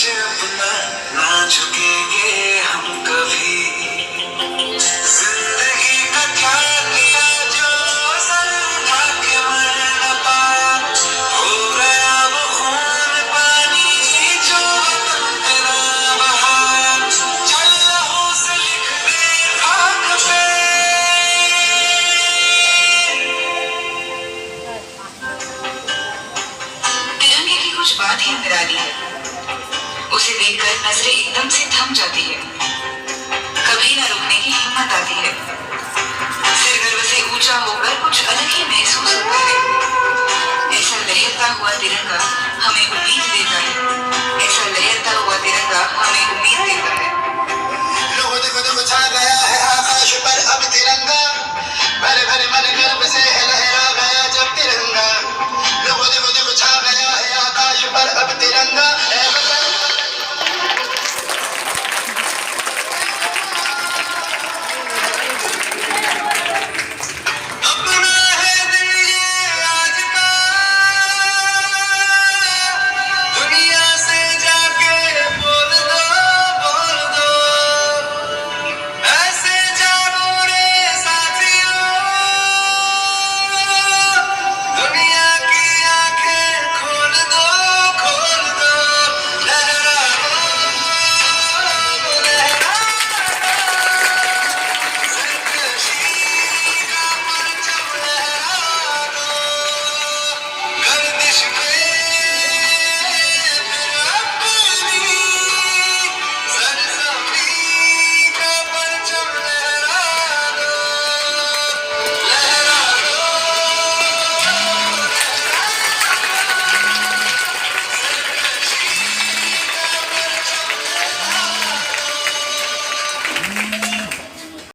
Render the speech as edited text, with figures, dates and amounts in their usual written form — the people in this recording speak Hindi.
से अपना ना झुकेंगे हम कभी। जिंदगी का क्या किया जो समझा के मर न पाया, हो गया वो खून पानी जो वतन पे ना बहाया। चल लहू से लिख दे खाक पे, तिरंगे की कुछ बात ही निराली है। उसे देखकर नजरें एकदम से थम जाती है, कभी न रुकने की हिम्मत आती है। सिर गर्व से ऊंचा होकर कुछ अलग ही महसूस होता है। ऐसा लहरता हुआ तिरंगा हमें उम्मीद देता है